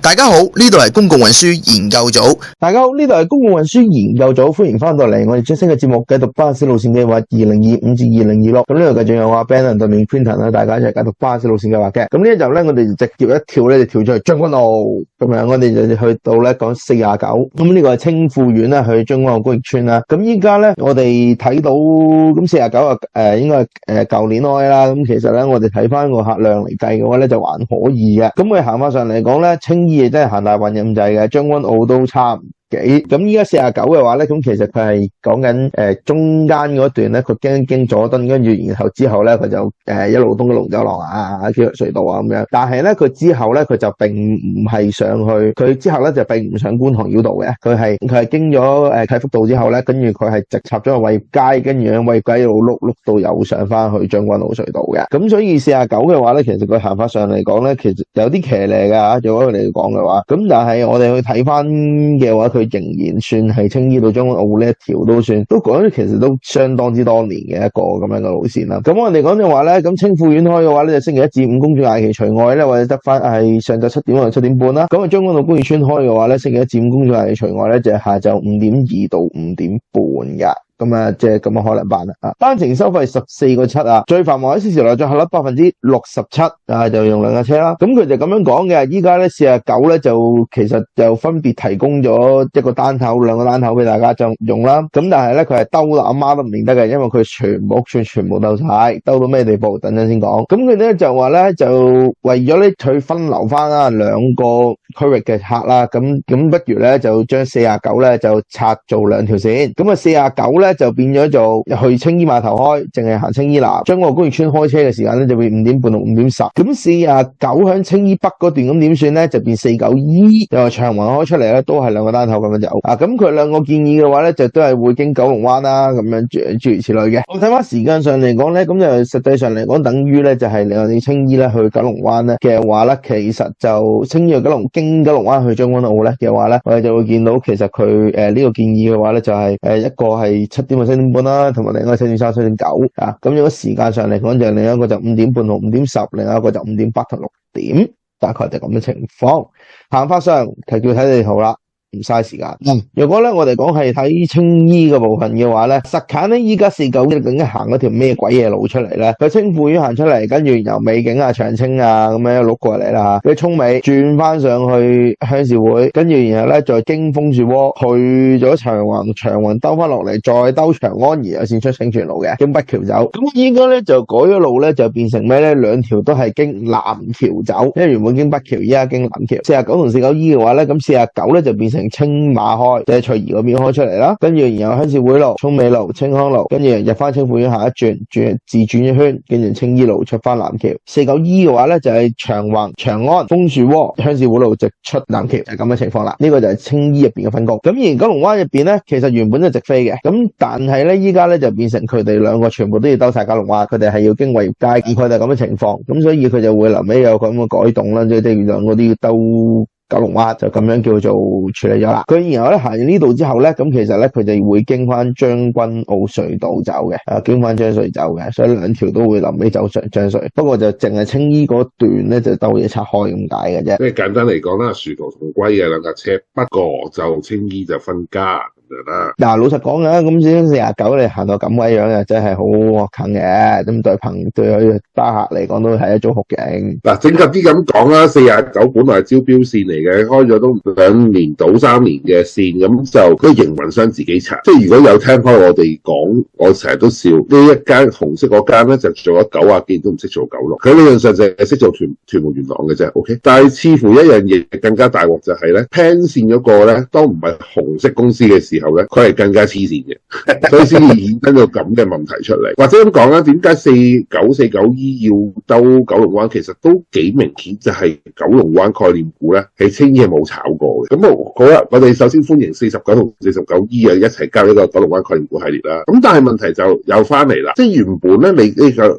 大家好，呢度係公共運輸研究組。大家好，呢度係公共運輸研究組，歡迎翻到嚟我哋最新嘅節目，繼續巴士路線計劃2025至2026。咁呢度繼續有我 Ben 對面 Quinton 啦，大家一齊繼續巴士路線計劃嘅。咁呢一集咧，我哋直接一跳咧就跳咗去將軍澳，咁樣我哋就去到咧講49。咁呢個係青富苑啦，去將軍澳工業村啦。咁依家咧，我哋睇到咁49啊，應該係舊年開啦。咁其實咧，我哋睇翻個客量嚟計嘅話咧，就還可以嘅。咁佢行法上嚟講咧，青衣真係行大運咁滯嘅，將軍澳都差唔幾。咁依家49嘅話咧，咁其實佢係講緊中間嗰段咧，佢經佐敦，跟住然後之後咧，佢就一路東九龍走廊啊、橋隧道啊咁樣。但係咧，佢之後咧，佢就並唔係上去，佢之後咧就並唔上觀塘繞道嘅，佢係經咗啟福道之後咧，跟住佢係直插咗去偉業街，跟住喺偉業街一路碌到又上翻去將軍澳隧道嘅。咁所以49嘅話咧，其實佢行法上嚟講咧，其實有啲騎呢噶，如果佢哋講嘅話。咁但係我哋去睇翻嘅話，佢仍然算係青衣到將軍澳呢一條都講咗，其實都相當之多年嘅一個咁樣嘅路線啦。咁我哋講嘅話咧，咁青富苑開嘅話咧，就星期一至五公眾假期除外咧，或者得翻係上晝7點或者7點半啦。咁啊將軍澳工業村開嘅話咧，星期一至五公眾假期除外咧，就係下晝5.2到5點半㗎。咁啊，即係咁樣可能辦啦。單程收費14個7啊，最繁忙嘅時時來載客率67%啊，就用兩架車啦。咁佢就咁樣講嘅。依家咧49咧就其實就分別提供咗一個單頭、兩個單頭俾大家就用啦。咁但係咧佢係兜到阿媽都唔認得嘅，因為佢全部屋邨全部兜晒，兜到咩地步？等陣先講。咁佢咧就話咧就為咗咧佢分流翻啦兩個區域嘅客啦，咁不如咧就將49咧就拆做兩條線。咁啊49咧就變咗做去青衣碼頭開，淨係行青衣南。將個工業村開車嘅時間咧就變5點半到5點10。咁49響青衣北嗰段咁點算咧？就變49E，就長橫開出嚟咧，都係兩個單頭咁樣走。咁佢兩個建議嘅話咧，就都係會經九龍灣啦，咁樣諸如此類嘅。我睇翻時間上嚟講咧，咁就實際上嚟講，等於咧就係我哋青衣咧去九龍灣咧嘅話咧，其實就青衣去經九龍灣去將軍澳咧嘅話咧，我哋就會見到其實佢呢個建議嘅話咧，就係一個係7點到7點半啦，同埋另一個7點3、7點9啊。咁如果時間上嚟講，就另一個就5點半到5點10，另一個就5點8到6點，大概就咁嘅情況。行法上就叫睇地圖啦，唔嘥時間。如果咧我哋講係睇青衣嘅部分嘅話咧，實近咧依家49究竟行嗰條咩鬼嘢路出嚟咧？佢青富苑行出嚟，跟住由美景啊、長青啊咁樣碌過嚟啦，佢涌尾轉翻上去鄉事會，跟住然後咧再經楓樹窩去咗長橫兜翻落嚟，再兜長安然後先出清泉路嘅，經北橋走。咁依家咧就改咗路咧，就變成咩咧？兩條都係經南橋走，因為原本經北橋，依家經南橋。49同49E嘅話咧，咁49咧就變成青馬開，就係翠怡嗰邊開出嚟啦，跟住然後鄉事會路、涌尾路、青康路，跟住入翻青富苑行一轉，自轉一圈，跟住青衣路出翻南橋。49E嘅話咧就係長橫、長安、楓樹窩、鄉事會路直出南橋，就係咁嘅情況啦。呢個就係青衣入邊嘅分工。咁而九龍灣入邊咧，其實原本就直飛嘅，咁但係咧依家咧就變成佢哋兩個全部都要兜晒九龍灣，佢哋係要經偉業街，而佢哋咁嘅情況，咁所以佢就會臨尾有咁嘅改動啦，即係兩個都要兜九龍灣，就咁樣叫做處理咗啦。佢然後咧行完呢度之後咧，咁其實咧佢哋會經翻將軍澳隧道走嘅，經翻將隧走嘅，所以兩條都會臨尾走上將隧。不過就淨係青衣嗰段咧就兜嘢拆開咁解嘅啫。即係簡單嚟講啦，殊途同歸嘅兩架車，不過就青衣就分家。嗱，老實講啊，咁先49你行到咁鬼樣啊，真係好惡啃嘅。咁對佢巴客嚟講都係一種酷刑。嗱，正確啲咁講啦，49本來係招標線嚟嘅，開咗都2年到3年嘅線，咁就嗰營運商自己拆。即係如果有聽開我哋講，我成日都笑呢一間紅色嗰間咧，就做咗90件都唔識做九龍，佢理論上就係識做屯門元朗嘅啫。OK， 但係似乎一樣嘢更加大鑊就係咧，plan線嗰個咧，當唔係紅色公司嘅時候咧，佢係更加黐線嘅，所以先至衍生到咁嘅問題出嚟。或者咁講啦，點解49E 要兜九龍灣？其實都幾明顯，就係九龍灣概念股咧，喺青衣係冇炒過嘅。咁我哋首先歡迎49同49E 一齊加呢個九龍灣概念股系列啦。咁但係問題就又翻嚟啦，即係原本咧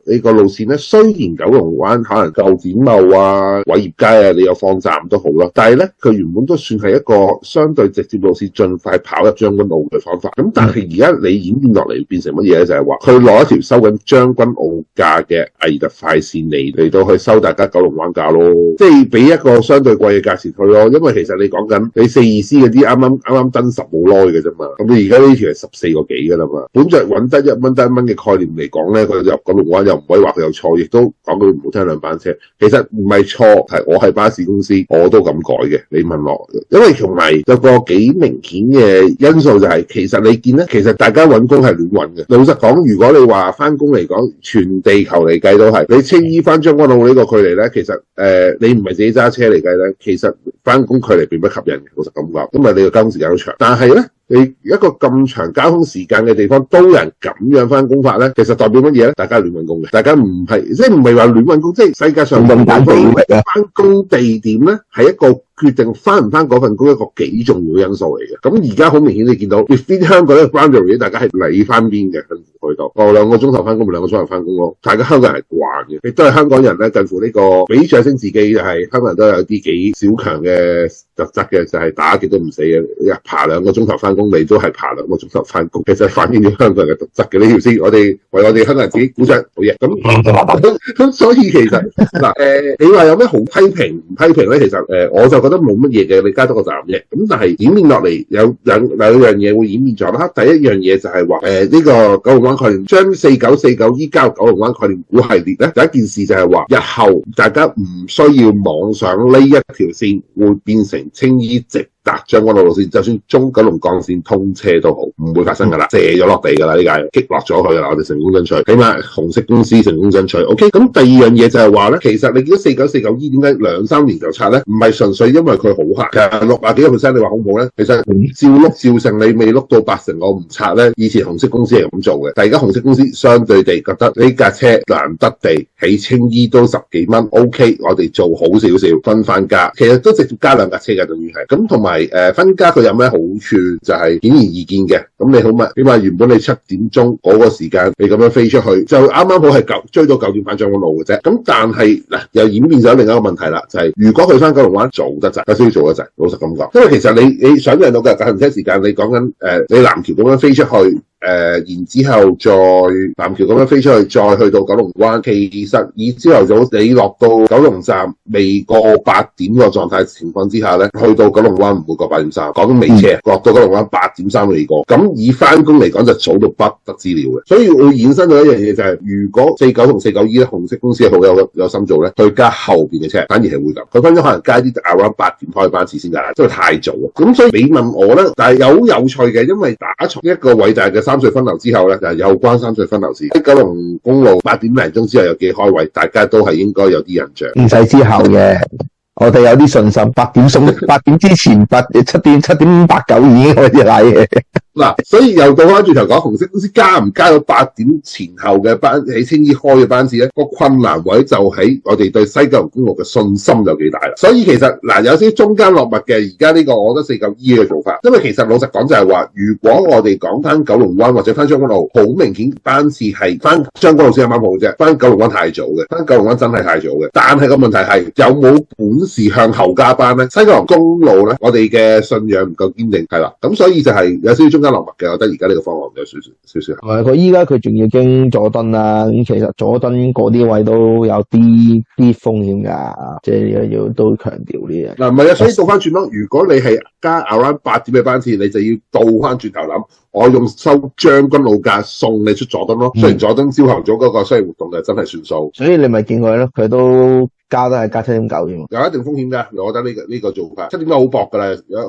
你個路線咧，雖然九龍灣可能舊展貿啊、偉業街啊，你有放站都好啦，但係咧佢原本都算係一個相對直接路線，盡快跑入將將軍澳嘅方法。咁但係而家你演變落嚟變成乜嘢咧？就係話佢攞一條收緊將軍澳價嘅毅特快線嚟到去收大家九龍灣價咯，即係俾一個相對貴嘅價錢去咯。因為其實你講緊你4.2C嗰啲啱啱登10冇耐嘅啫嘛，咁你而家呢條係14個幾㗎啦嘛。本着揾得1蚊得1蚊嘅概念嚟講咧，佢入九龍灣又唔可以話佢有錯，亦都講句唔好聽兩班車，其實唔係錯，係我係巴士公司我都咁改嘅。你問我，因為同埋有個幾明顯嘅因素就係、是，其實你見咧，其實大家揾工係亂揾嘅。老實講，如果你話翻工嚟講，全地球嚟計都係，你青衣翻將軍澳呢個距離咧，其實你唔係自己揸車嚟計咧，其實翻工距離並不吸引嘅。老實咁講，因為你個交通時間好長，但係咧。你一個咁長交通時間嘅地方都有人咁樣翻工法咧，其實代表乜嘢咧？大家亂揾工嘅，大家唔係即係唔係話亂揾工，即係世界上咁揀地域啊，翻工地點咧係一個決定翻唔翻嗰份工一個幾重要嘅因素嚟嘅。咁而家好明顯你見到 within 香港呢個 boundary， 大家係理翻邊嘅，去到2個鐘頭翻工咪2個鐘頭翻工咯。大家香港人係慣嘅，亦都係香港人咧近乎呢個比著升自己就係香港人都有啲幾小強嘅特質嘅，就係打極都唔死嘅，爬2個鐘頭翻工你都係爬2個鐘頭翻工，其實反映咗香港人嘅特質嘅呢條先。我哋為我哋香港人自己鼓掌好嘢。咁所以其實嗱你話有咩好批評唔批評咧？其實我就覺得冇乜嘢嘅，你加多個站啫。咁但係演變落嚟有兩樣嘢會演變咗啦。第一樣嘢就係話呢個九龍灣概念將4949依加入九龍灣概念股系列咧，第一件事就係話日後大家唔需要妄想呢一條線會變成青衣直達將軍澳路線，就算中九龍幹線通車都好，唔會發生噶啦，卸咗落地噶啦，呢屆擊落咗佢噶啦，我哋成功爭取，起碼紅色公司成功爭取。OK， 咁第二樣嘢就係話咧，其實你見到4949E 點解2-3年就拆咧？唔係純粹因為佢好行，其實60幾個%你話好唔好咧？其實照碌照成，你未碌到80%我唔拆咧。以前紅色公司係咁做嘅，但係而家紅色公司相對地覺得呢架車難得地起青衣都10幾蚊 ，OK， 我哋做好少少分翻價，其實都直接加2架車嘅等於係咁，同埋分家佢有咩好處就係顯而易見嘅。咁你好嘛？起碼原本你7點鐘嗰個時間你咁樣飛出去，就啱啱好係追到9點返將軍澳嘅啫。咁但係嗱又演變咗另一個問題啦，就係如果佢翻九龍灣做得滯，有需要做得滯，老實咁講，因為其實你想象到嘅駕駛車時間，你講緊你南橋咁樣飛出去。然之後再南橋咁樣飛出去，再去到九龍灣。其實以朝頭早你落到九龍站未過8點個狀態情況之下咧，去到九龍灣唔會過8點3，講緊未車落到九龍灣8點3未過。咁以翻工嚟講就早到不得之了嘅，所以會衍生到一樣嘢就係、是，如果49同49E咧紅色公司係好有心做咧，佢加後邊嘅車反而係會咁，佢分咗可能加啲 around 8點開班次先㗎，因為太早。咁所以你問我咧，但係有趣嘅，因為打從一個偉大嘅三隧分流之後咧，就係有關三隧分流事。喺九龍公路8點零鐘之後有幾開位，大家都係應該有啲印象。唔使之後嘅，我哋有啲信心。8點之前7點89已經開始拉嘢。嗱，所以又到翻轉頭講，紅色公司加唔加到8點前後嘅班喺青衣開嘅班次咧？個困難位就喺我哋對西九龍公路嘅信心有幾大啦。所以其實嗱，有啲中間落墨嘅，而家呢個我覺得49E嘅做法，因為其實老實講就係話，如果我哋講翻九龍灣或者翻將軍澳，好明顯班次係翻將軍澳先啱啱好啫，翻九龍灣太早嘅，翻九龍灣真係太早嘅。但係個問題係有冇本事向後加班咧？西九龍公路咧，我哋嘅信仰唔夠堅定，係啦，咁所以就係有少少中間落墨嘅，我覺得而家呢個方案有少少。係佢依家佢仲要經佐敦啦，咁其實佐敦嗰啲位都有啲風險㗎，即係要都強調呢樣。嗱唔係啊，所以倒翻轉咯，如果你係加 around 8點嘅班次，你就要倒翻轉頭諗，我用收將軍澳價送你出佐敦咯。雖然佐敦朝頭早嗰個商業活動就真係算數，所以你咪見佢咯，佢都加都係加7.9添，有一定風險㗎。我覺得呢個做法7.9好薄㗎啦，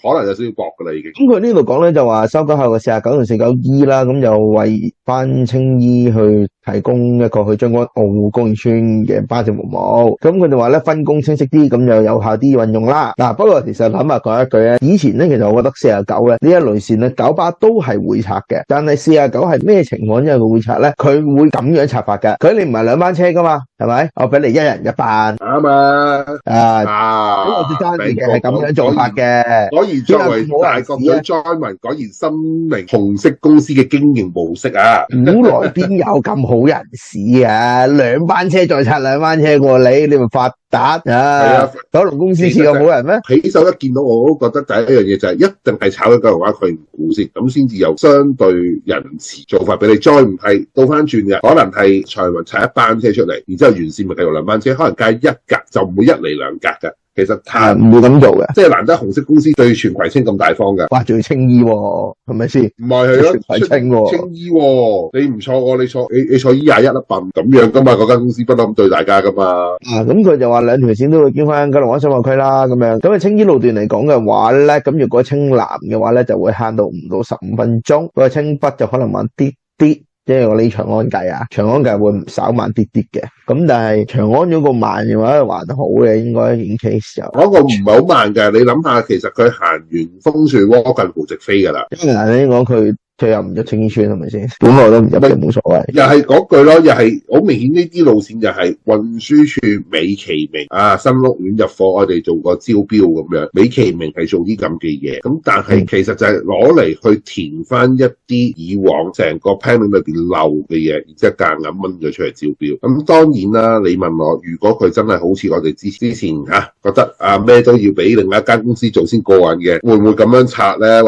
可能有少少薄㗎啦已經。咁佢呢度講咧就話收緊後嘅49同49E啦，咁就為翻青衣去提供一個去將軍澳工業村嘅巴士服務。咁佢哋話咧分工清晰啲，咁就有效啲運用啦。嗱，不過其實諗下講一句咧，以前咧其實我覺得49咧呢一類線咧九巴都係會拆嘅，但係49係咩情況之下佢會拆咧？佢會咁樣拆法嘅，佢哋唔係2班車㗎嘛，係咪？我俾你一人一班。啱啊！咁我哋揸住嘅係咁樣做法嘅。果然作為大國嘅災民，果然深明紅色公司嘅經營模式啊！古來邊有咁好人士啊，兩班車再拆兩班車過你咪發達啊！九龍公司似個好人咩？起手一見到我都覺得第一樣嘢就係一定係炒咗九龍灣佢唔顧先，咁先至有相對仁慈做法俾你。再唔係倒翻轉嘅，可能係財運拆一班車出嚟，然之後沿線咪繼續兩班車，可能加一格就唔會一嚟兩格㗎。其實太唔會咁做嘅，即係難得紅色公司對全葵青咁大方㗎。哇，仲要青衣喎，係咪先？唔係係咯，葵青喎，青衣喎，你唔錯喎，你坐 E21啦笨咁樣㗎嘛，嗰間公司不嬲咁對大家㗎嘛。咁佢就話兩條線都會經翻九龍灣商貿區啦，咁樣。咁啊青衣路段嚟講嘅話咧，咁如果青南嘅話咧，就會慳到5到15分鐘，嗰個青北就可能慢啲啲。即係我呢長安計啊，長安計會稍慢啲啲嘅，咁但係長安嗰個慢嘅話還好嘅，應該in case就嗰個唔係好慢㗎，你諗下，其實佢行完楓樹窩近乎直飛㗎啦。因為你講佢又唔入青衣村係咪先？本來都唔入嘅冇所謂。又係嗰句咯，又係好明顯呢啲路線就係運輸署美其名啊，新屋苑入伙我哋做個招標咁樣，美其名係做啲咁嘅嘢，咁但係其實就係攞嚟去填翻一啲以往成個 planning 裏邊漏嘅嘢，然之後夾硬掹咗出嚟招標。咁當然啦，你問我，如果佢真係好似我哋之前覺得咩都要俾另一間公司做先過癮嘅，會唔會咁樣拆咧？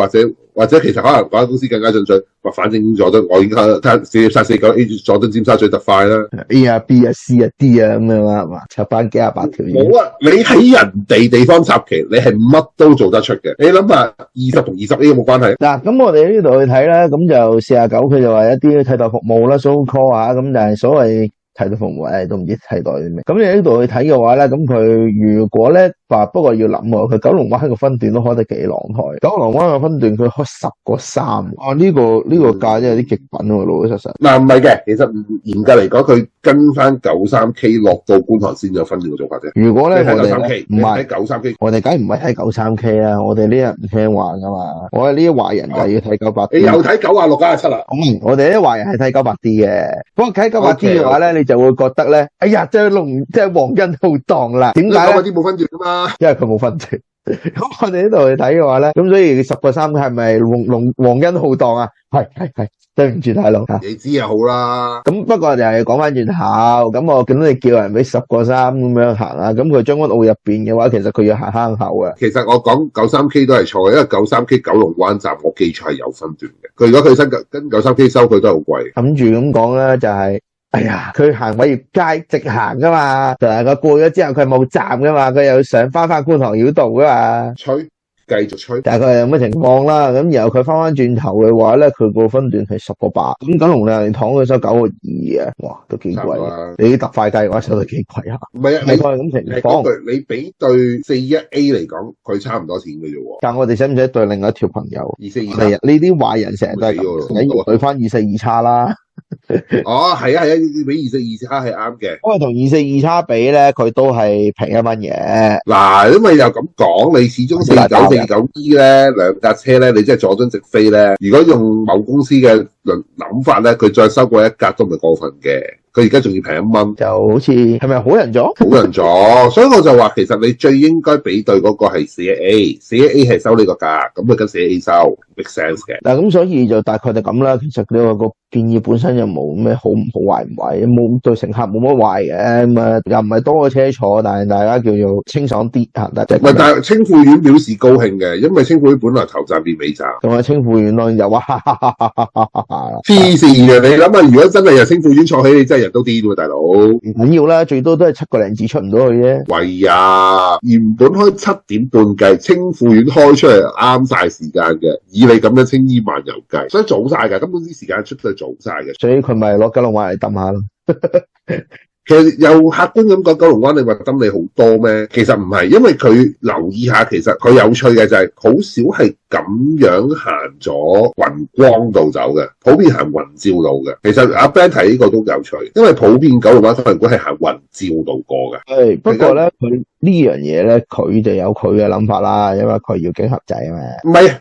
或者其實可能嗰間公司更加進取，反正佐敦我已經睇下434 A 佐敦尖沙咀特快啦 ，A 啊 B 啊 C 啊 D 啊咁樣啦，係嘛？插翻幾廿八條。冇啊！你喺人哋地方插旗，你係乜都做得出嘅。你諗下20同20 A 有冇關係？嗱，咁我哋呢度去睇啦，咁就49佢就話一啲替代服務啦 ，so call 啊，咁但係所謂替代服務都唔知替代啲咩。咁你呢度去睇嘅話咧，咁佢如果咧不過要諗喎，佢九龍灣個分段都開得幾狼台。九龍灣個分段佢開10個3，呢個價真係有啲極品喎，老老實實。嗱唔係嘅，其實嚴格嚟講，佢跟翻93K 落到觀塘先有分段嘅做法啫。如果咧我哋唔係93K，我哋梗係唔係睇93K 啦，我哋呢人唔聽話噶嘛，我哋呢啲華人就要睇98。你又睇96、97啦？我哋啲華人係睇98D 嘅，不過睇98D 嘅話咧，你就會覺得咧，哎呀，即係皇恩浩蕩啦。點解咧？98D冇分段噶嘛？因為佢冇分段。咁我哋呢度去睇嘅話咧，咁所以10個3係咪皇恩浩蕩啊？係，對唔住大佬。你知就好啦。咁不過就係講翻轉頭，咁我見到你叫人俾10個3咁樣行啊，咁佢將軍澳入邊嘅話，其實佢要行坑口啊。其實我講93K 都係錯嘅，因為93K 九龍灣站我記錯係有分段嘅。佢如果佢跟93K 收，佢都係好貴。諗住咁講啦，就係。哎呀，佢行偉業街直行噶嘛，但係佢過咗之後佢冇站噶嘛，佢又上翻觀塘繞道噶嘛，繼續吹，大概係咁嘅情況啦。咁然後佢翻轉頭嘅話咧，佢個分段係10個8，咁九龍亮堂佢收9個2嘅，哇，都幾貴。你特快計嘅話收得幾貴啊？唔係啊，大概咁情況。你比對41A 嚟講，佢差唔多錢嘅啫喎。但我哋使唔使對另一條朋友2423？係啊，呢啲壞人成日都係咁，你對翻2423叉啦。哦，係啊，比2423係啱嘅。因為同2423叉比咧，佢都係平1蚊嘅。嗱，因為又咁講，你始終4949E 咧兩架車咧，你即係佐敦直飛咧。如果用某公司嘅諗法咧，佢再收過一格都唔係過分嘅。佢而家仲要平1蚊，就好似係咪好人咗？好人咗，所以我就話其實你最應該比對嗰個係41A 係收呢個價，咁佢跟41A 收 make sense 嘅。嗱，咁所以就大概就咁啦。其實你話個建議本身又冇咩好唔好壞唔壞，冇對乘客冇乜壞嘅，咁啊又唔係多個車坐，但係大家叫做清爽啲行得。唔係，但係青富苑表示高興嘅，因為青富苑本來頭站變尾站，同埋青富苑當然就哇黐線嘅，你諗下，如果真係由青富苑坐起，你真係人都癲喎，大佬。唔緊要啦，最多都係7個零字出唔到去啫。喂呀，原本開7點半計，青富苑開出嚟啱晒時間嘅，以你咁樣青衣漫遊計，所以早晒㗎，根本啲時間出得早晒嘅。所以佢咪攞九龍灣嚟揼下咯。其實又客觀咁講，九龍灣你話針你好多咩？其實唔係，因為佢留意下，其實佢有趣嘅就係好少係咁樣行咗雲光道走嘅，普遍行雲照路嘅。其實阿 Ben 提呢個都有趣，因為普遍九龍灣海洋館係行雲照道過嘅。係，不過咧佢呢樣嘢咧，佢就有佢嘅諗法啦，因為佢要經合制啊嘛。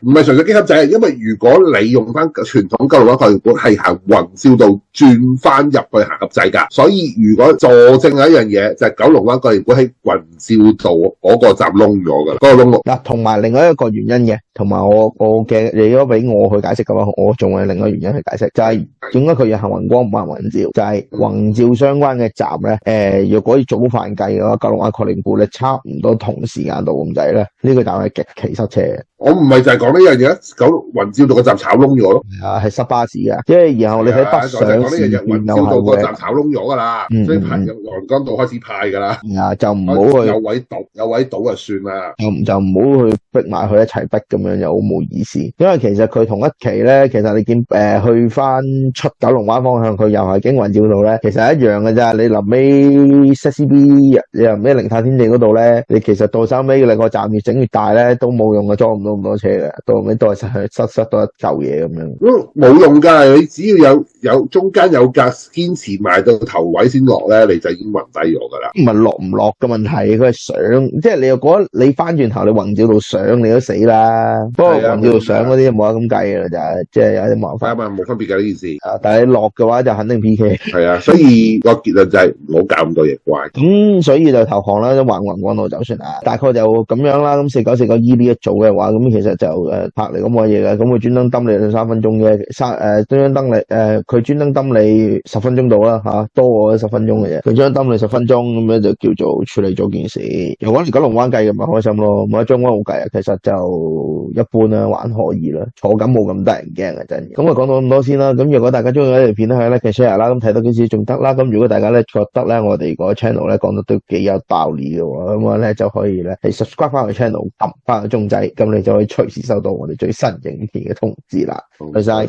唔係純粹經合制，因為如果你用翻傳統九龍灣概念股係行宏照道轉翻入去行合制㗎，所以如果佐證有一樣嘢就係九龍灣概念股喺宏照道嗰個站窿咗㗎啦，嗰個窿。嗱，同埋另外一個原因嘅，同埋我嘅，你如果俾我去解釋嘅話，我仲有另外一個原因去解釋，就係點解佢要行宏光唔行宏照，就係宏照相關嘅站咧，若果要早飯計嘅話，九龍灣概念股咧差唔多同時間度咁滯咧，呢個站係極其塞車嘅。我唔係就係講呢樣嘢，九宏照道個站炒窿咗咯。係啊，係塞巴士嘅，即係然後你睇北上線宏照道個站炒窿咗㗎啦，所以排入皇崗道開始派㗎啦。就唔好去有位倒就算啦，就唔好去逼埋佢一齊逼咁樣，又好冇意思。因為其實佢同一期咧，其實你見去翻出九龍灣方向，佢又係經宏照道咧，其實係一樣嘅咋。你臨尾 CCB， 你臨尾寧泰天地嗰度咧，你其實到收尾兩個站越整越大咧，都冇用嘅，裝唔到咁多車嘅，到尾都係塞到一嚿嘢咁樣。冇用㗎，你只要有中間有格堅持埋到頭位先落咧，你就已經暈低咗㗎啦。唔係落唔落嘅問題，佢係上，即係你又覺得你翻轉頭你宏照道上你都死啦。不過宏照道上嗰啲冇得咁計㗎啦，就係即係有啲麻煩。冇分別㗎呢件事。但係你落嘅話就肯定 PK。係啊，所以個結論就係唔好搞咁多嘢怪。所以就投降啦，都橫宏道走算啦。大概就咁樣啦。咁4949E呢一組嘅話，咁其實就拍嚟咁嘅嘢嘅，咁佢專登抌你2-3分鐘嘅，專登佢專登抌你10分鐘到啦嚇，多過10分鐘嘅啫。佢專登抌你10分鐘咁樣就叫做處理咗件事。如果你九龍灣計嘅咪開心咯，冇得將軍澳計啊，其實就一般啦，還可以啦，坐緊冇咁得人驚嘅真嘅。咁啊講到咁多先啦。咁如果大家中意呢條片咧，可以 like share 啦，咁睇到幾時仲得啦。咁如果大家咧覺得咧我哋個 channel 咧講得都幾有道理嘅喎，咁我咧就可以咧係 subscribe 翻個 channel， 撳翻個鐘仔，咁你就可以隨時收到我哋最新影片嘅通知啦。多謝。